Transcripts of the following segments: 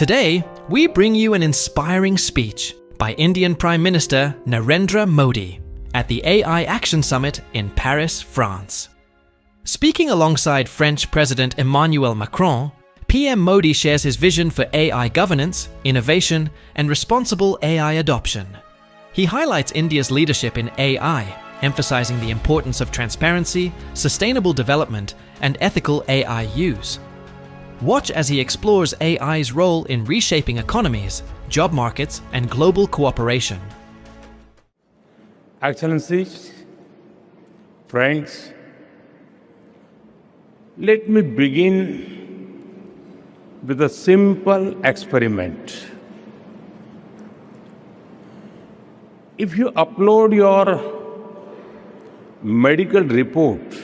Today, we bring you an inspiring speech by Indian Prime Minister Narendra Modi at the AI Action Summit in Paris, France. Speaking alongside French President Emmanuel Macron, PM Modi shares his vision for AI governance, innovation, and responsible AI adoption. He highlights India's leadership in AI, emphasizing the importance of transparency, sustainable development, and ethical AI use. Watch as he explores AI's role in reshaping economies, job markets, and global cooperation. Excellencies, friends, let me begin with a simple experiment. If you upload your medical report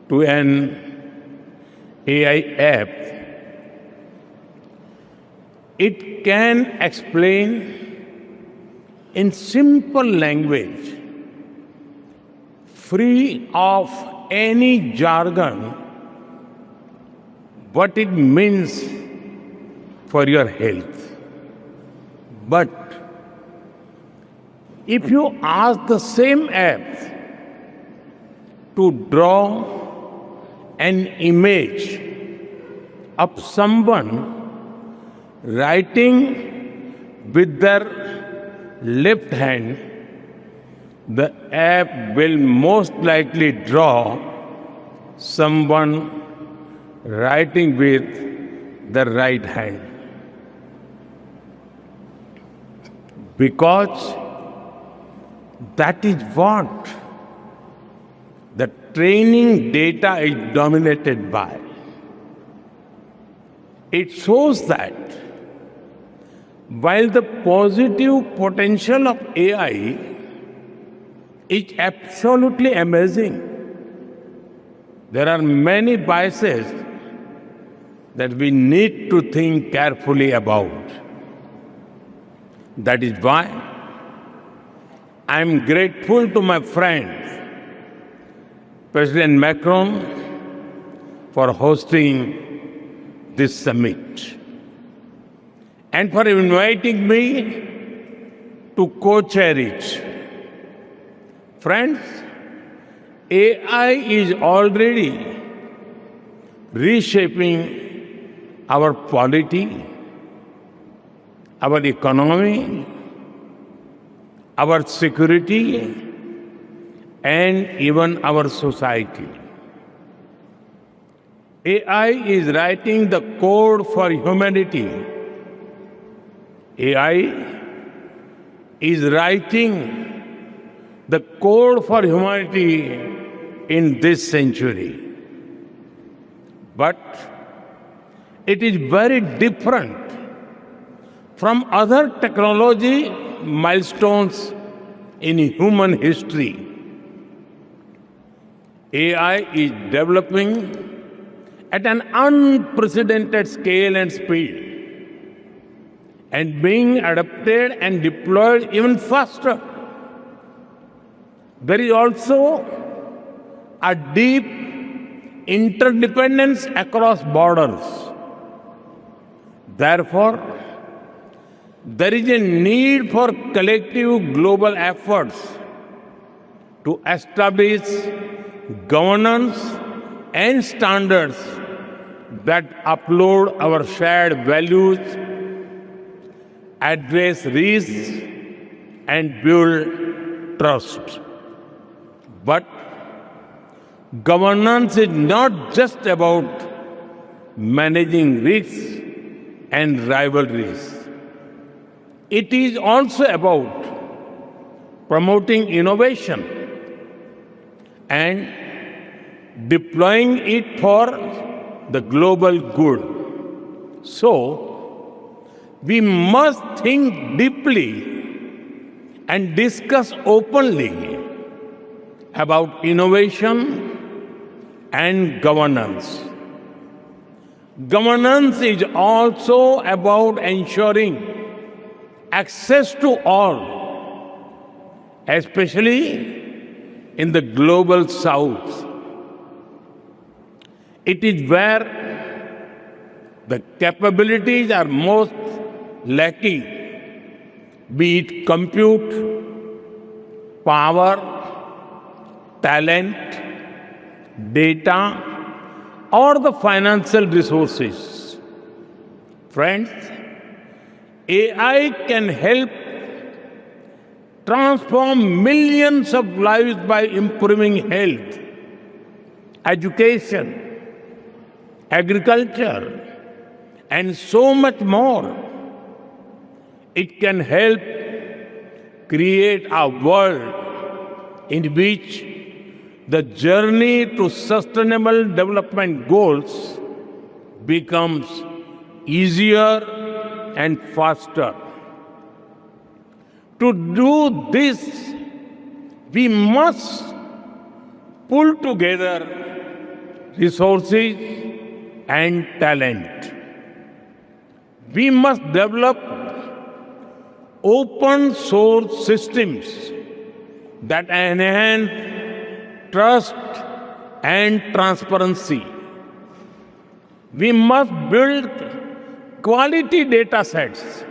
to an AI app, it can explain in simple language, free of any jargon, what it means for your health. But if you ask the same app to draw an image of someone writing with their left hand, the app will most likely draw someone writing with the right hand. Because that is what the training data is dominated by. It shows that while the positive potential of AI is absolutely amazing, there are many biases that we need to think carefully about. That is why I am grateful to my friend, President Macron, for hosting this summit and for inviting me to co-chair it. Friends, AI is already reshaping our polity, our economy, our security, and even our society. AI is writing the code for humanity. AI is writing the code for humanity in this century. But it is very different from other technology milestones in human history. AI is developing at an unprecedented scale and speed, and being adapted and deployed even faster. There is also a deep interdependence across borders. Therefore, there is a need for collective global efforts to establish governance and standards that uphold our shared values, address risks, and build trust. But governance is not just about managing risks and rivalries. It is also about promoting innovation and deploying it for the global good. So, we must think deeply and discuss openly about innovation and governance. Governance is also about ensuring access to all, especially in the global south. It is where The capabilities are most lacking, be it compute, power, talent, data, or the financial resources. Friends, AI can help transform millions of lives by improving health, education, agriculture, and so much more. It can help create a world in which the journey to sustainable development goals becomes easier and faster. To do this, we must pull together resources and talent. We must develop open source systems that enhance trust and transparency. We must build quality data sets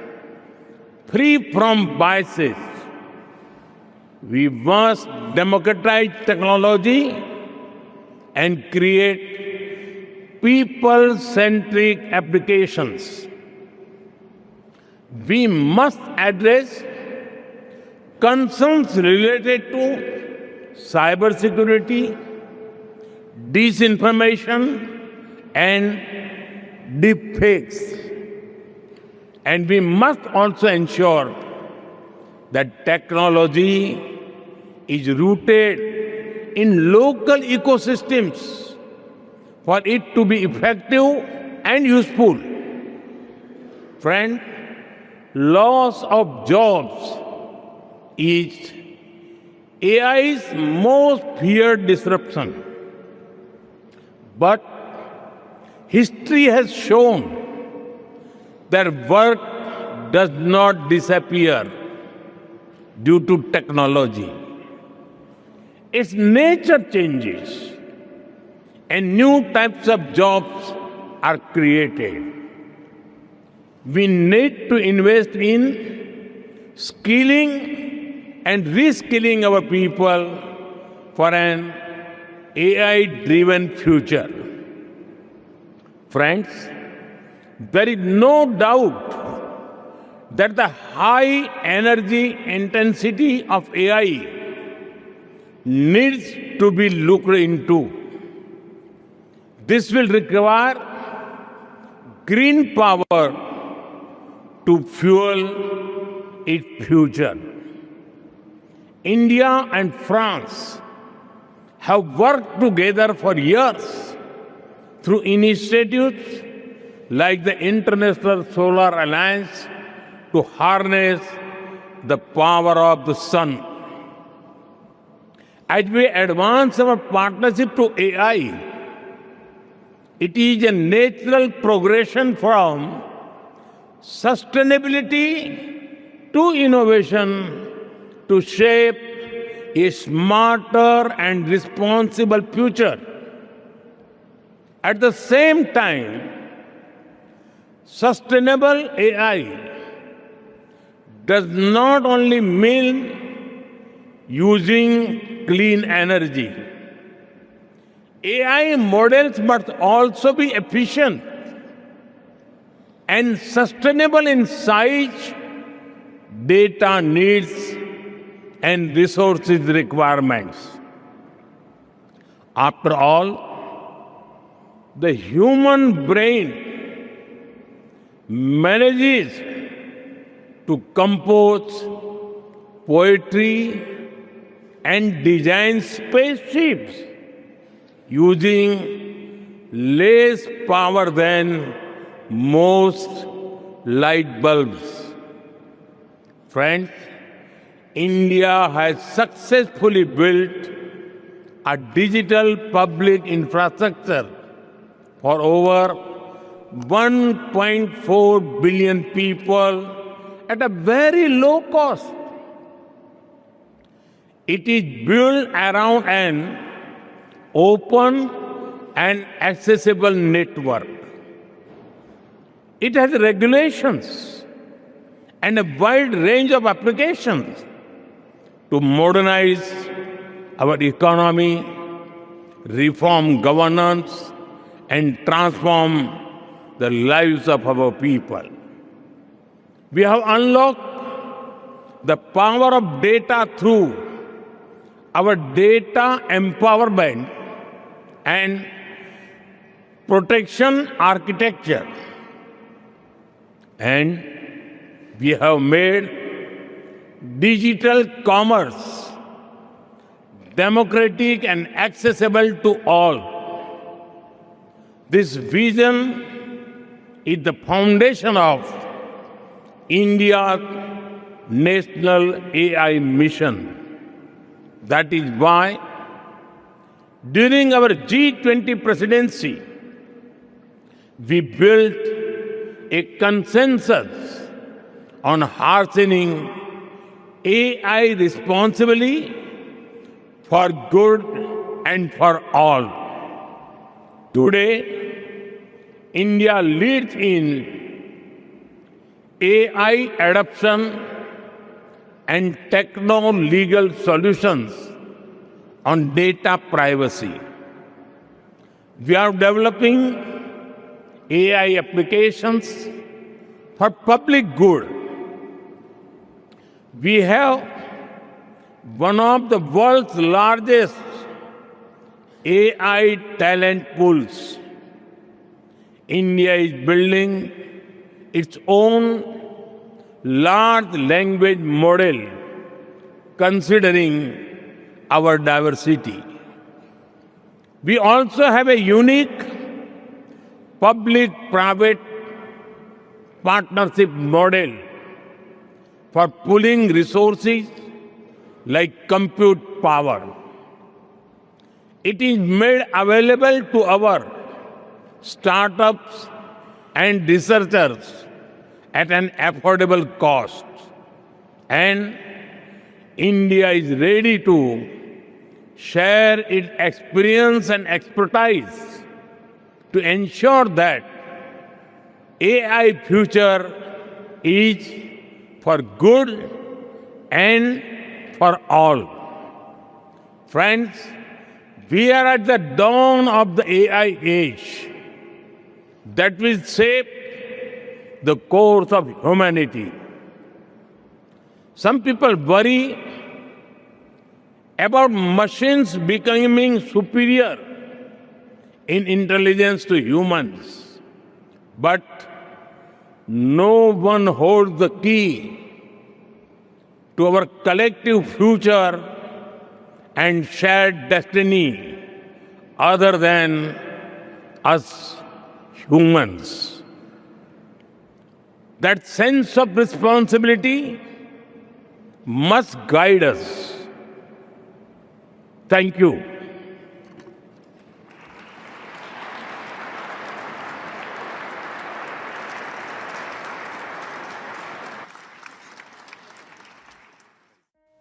free from biases. We must democratize technology and create people-centric applications. We must address concerns related to cybersecurity, disinformation, and deepfakes. And we must also ensure that technology is rooted in local ecosystems for it to be effective and useful. Friend, loss of jobs is AI's most feared disruption. But history has shown that work does not disappear due to technology. Its nature changes and new types of jobs are created. We need to invest in skilling and reskilling our people for an AI-driven future. Friends, there is no doubt that the high energy intensity of AI needs to be looked into. This will require green power to fuel its future. India and France have worked together for years through initiatives like the International Solar Alliance to harness the power of the sun. As we advance our partnership to AI, it is a natural progression from sustainability to innovation to shape a smarter and responsible future. At the same time, sustainable AI does not only mean using clean energy. AI models must also be efficient and sustainable in size, data needs, and resources requirements. After all, the human brain manages to compose poetry and design spaceships using less power than most light bulbs. Friends, India has successfully built a digital public infrastructure for over 1.4 billion people at a very low cost. It is built around an open and accessible network. It has regulations and a wide range of applications to modernize our economy, reform governance, and transform the lives of our people. We have unlocked the power of data through our data empowerment and protection architecture. And we have made digital commerce democratic and accessible to all. This vision is the foundation of India's national AI mission. That is why, during our G20 presidency, we built a consensus on harnessing AI responsibly for good and for all. Today, India leads in AI adoption and techno-legal solutions on data privacy. We are developing AI applications for public good. We have one of the world's largest AI talent pools. India is building its own large language model considering our diversity. We also have a unique public-private partnership model for pooling resources like compute power. It is made available to our startups and researchers at an affordable cost. And India is ready to share its experience and expertise to ensure that AI future is for good and for all. Friends, we are at the dawn of the AI age that will shape the course of humanity. Some people worry about machines becoming superior in intelligence to humans, but no one holds the key to our collective future and shared destiny other than us humans. That sense of responsibility must guide us. Thank you.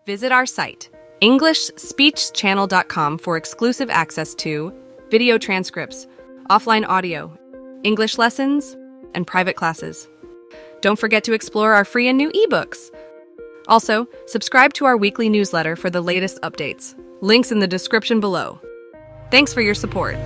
Visit our site, EnglishSpeechChannel.com, for exclusive access to video transcripts, offline audio, English lessons, and private classes. Don't forget to explore our free and new ebooks. Also, subscribe to our weekly newsletter for the latest updates. Links in the description below. Thanks for your support.